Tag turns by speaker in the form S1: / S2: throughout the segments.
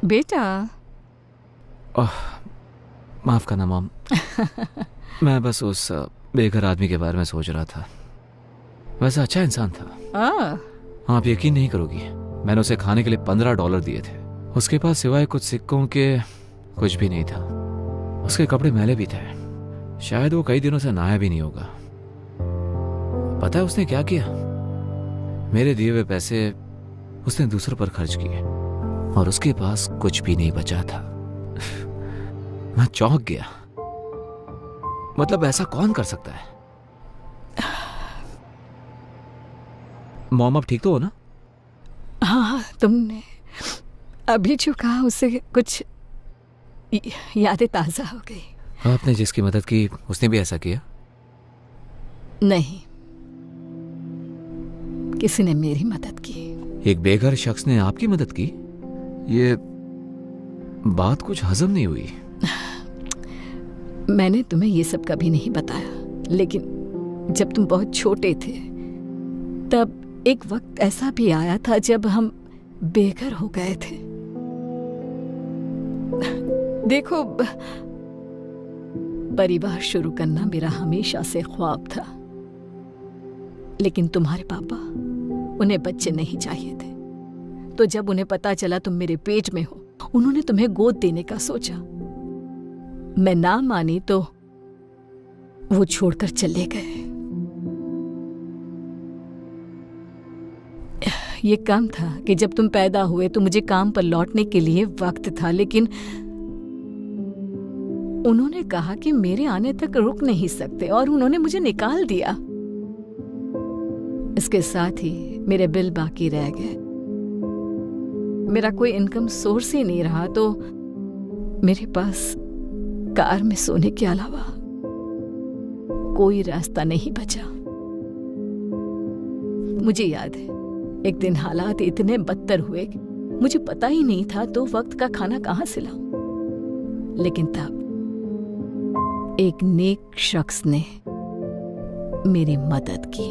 S1: बेटा।
S2: माफ करना मॉम। मैं बस उस बेघर आदमी के बारे में सोच रहा था। वैसे अच्छा इंसान था। आप यकीन नहीं करोगी, मैंने उसे खाने के लिए $15 दिए थे। उसके पास सिवाय कुछ सिक्कों के कुछ भी नहीं था। उसके कपड़े मैले भी थे, शायद वो कई दिनों से नहाया भी नहीं होगा। पता है उसने क्या किया? मेरे दिए हुए पैसे उसने दूसरों पर खर्च किए और उसके पास कुछ भी नहीं बचा था। मैं चौंक गया। मतलब ऐसा कौन कर सकता है? मॉम आप ठीक तो हो ना?
S1: हाँ, तुमने अभी जो कहा उससे कुछ यादें ताजा हो गई।
S2: आपने जिसकी मदद की उसने भी ऐसा किया?
S1: नहीं, किसी ने मेरी मदद की।
S2: एक बेघर शख्स ने आपकी मदद की? ये बात कुछ हजम नहीं हुई।
S1: मैंने तुम्हें ये सब कभी नहीं बताया, लेकिन जब तुम बहुत छोटे थे तब एक वक्त ऐसा भी आया था जब हम बेघर हो गए थे। देखो, परिवार शुरू करना मेरा हमेशा से ख्वाब था, लेकिन तुम्हारे पापा, उन्हें बच्चे नहीं चाहिए थे। तो जब उन्हें पता चला तुम मेरे पेट में हो, उन्होंने तुम्हें गोद देने का सोचा। मैं ना मानी तो वो छोड़कर चले गए। ये कम था कि जब तुम पैदा हुए तो मुझे काम पर लौटने के लिए वक्त था, लेकिन उन्होंने कहा कि मेरे आने तक रुक नहीं सकते और उन्होंने मुझे निकाल दिया। इसके साथ ही मेरे बिल बाकी रह गए। मेरा कोई इनकम सोर्स ही नहीं रहा, तो मेरे पास कार में सोने के अलावा कोई रास्ता नहीं बचा। मुझे याद है, एक दिन हालात इतने बदतर हुए कि मुझे पता ही नहीं था तो वक्त का खाना कहां से लाऊं। लेकिन तब एक नेक शख्स ने मेरी मदद की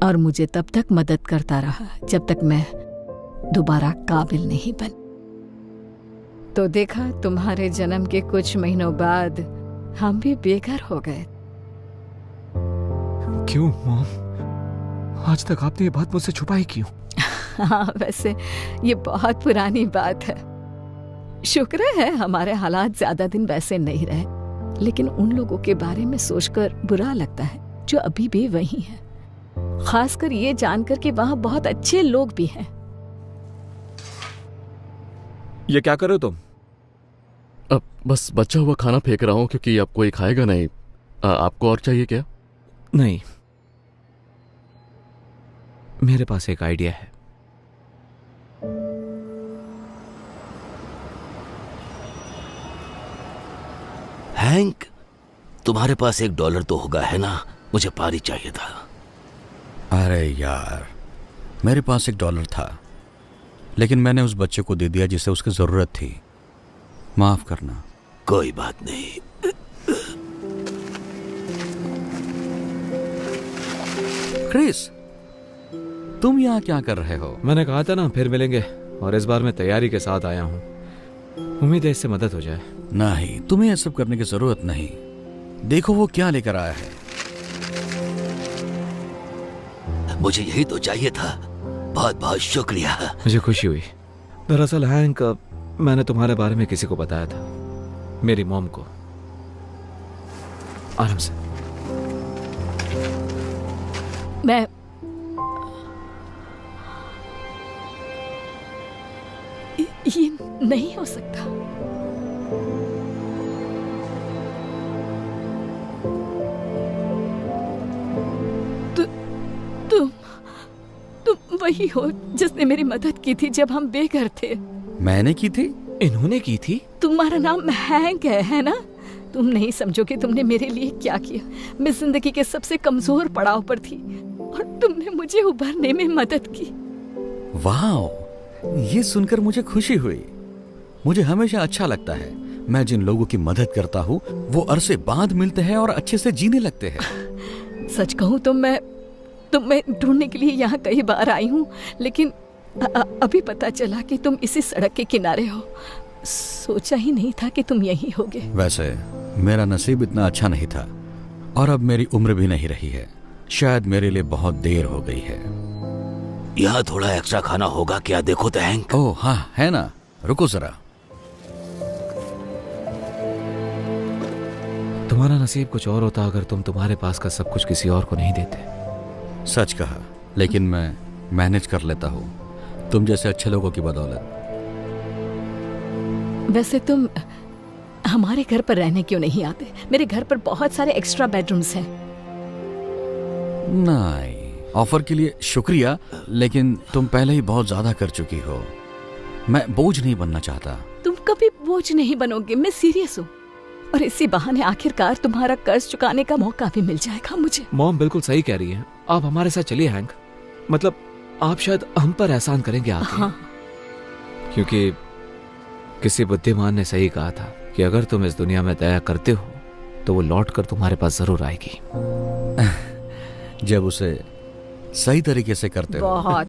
S1: और मुझे तब तक मदद करता रहा जब तक मैं दोबारा काबिल नहीं बन। तो देखा, तुम्हारे जन्म के कुछ महीनों बाद हम भी बेघर हो गए।
S2: क्यों मॉम? आज तक आपने ये बात मुझसे छुपाई क्यों?
S1: हाँ, वैसे ये बहुत पुरानी बात है। शुक्र है हमारे हालात ज्यादा दिन वैसे नहीं रहे, लेकिन उन लोगों के बारे में सोचकर बुरा लगता है जो अभी भी वही हैं। खासकर ये जानकर कि वहां बहुत अच्छे लोग भी हैं।
S2: ये क्या कर रहे हो तुम?
S3: अब बस बचा हुआ खाना फेंक रहा हूँ क्योंकि अब कोई खाएगा नहीं। आपको और चाहिए क्या?
S2: नहीं, मेरे पास एक आइडिया है।
S4: हैंक, तुम्हारे पास $1 तो होगा, है ना? मुझे पारी चाहिए था।
S5: अरे यार, मेरे पास $1 था, लेकिन मैंने उस बच्चे को दे दिया जिसे उसकी जरूरत थी। माफ करना।
S4: कोई बात नहीं।
S5: क्रिस, तुम यहाँ क्या कर रहे हो?
S2: मैंने कहा था ना फिर मिलेंगे, और इस बार मैं तैयारी के साथ आया हूँ। उम्मीद है इससे मदद हो जाए।
S5: नहीं, तुम्हें यह सब करने की जरूरत नहीं। देखो वो क्या लेकर आया है।
S4: मुझे यही तो चाहिए था। बहुत बहुत शुक्रिया।
S2: मुझे खुशी हुई। दरअसल हैंक, मैंने तुम्हारे बारे में किसी को बताया था, मेरी मॉम को। आराम से।
S1: मैं ये नहीं हो सकता। तुम वही हो जिसने मेरी मदद की थी जब हम बेघर थे।
S5: मैंने की थी?
S2: इन्होंने की थी?
S1: तुम्हारा नाम हैंक है ना? तुम नहीं समझोगे तुमने मेरे लिए क्या किया। मैं जिंदगी के सबसे कमजोर पड़ाव पर थी और तुमने मुझे उभरने में मदद की।
S5: वाह, ये सुनकर मुझे खुशी हुई। मुझे हमेशा अच्छा लगता है, मैं जिन लोगों की मदद करता हूँ वो अरसे बाद मिलते हैं और अच्छे से जीने लगते हैं।
S1: सच कहूँ तो मैं ढूंढने के लिए यहाँ कई बार आई हूँ, लेकिन अभी पता चला कि तुम इसी सड़क के किनारे हो। सोचा ही नहीं था कि तुम यहीं होगे।
S5: वैसे मेरा नसीब इतना अच्छा नहीं था, और अब मेरी उम्र भी नहीं रही है। शायद मेरे लिए बहुत देर हो गई है।
S4: यहाँ थोड़ा एक्स्ट्रा खाना होगा क्या? देखो तो हैंक।
S5: ओह हाँ, है ना, रुको जरा।
S2: तुम्हारा नसीब कुछ और होता अगर तुम तुम्हारे पास का सब कुछ किसी और को नहीं देते।
S5: सच कहा, लेकिन मैं मैनेज कर लेता हूँ, तुम जैसे अच्छे लोगों की बदौलत।
S1: वैसे तुम हमारे घर पर रहने क्यों नहीं आते? मेरे घर पर बहुत सारे एक्स्ट्रा बेडरूम्स हैं।
S5: नहीं, ऑफर के लिए शुक्रिया, लेकिन तुम पहले ही बहुत ज्यादा कर चुकी हो। मैं बोझ नहीं बनना चाहता।
S1: तुम कभी बोझ नहीं बनोगे, मैं सीरियस हूँ। और इसी बहाने आखिरकार तुम्हारा कर्ज चुकाने का मौका भी मिल जाएगा मुझे।
S2: मॉम बिल्कुल सही कह रही है, आप हमारे साथ चलिए हैंक। मतलब आप शायद हम पर एहसान करेंगे आके।
S1: हाँ।
S2: क्योंकि किसी बुद्धिमान ने सही कहा था कि अगर तुम इस दुनिया में दया करते हो तो वो लौट कर तुम्हारे पास जरूर आएगी।
S5: जब उसे सही तरीके से करते हो।
S1: बहुत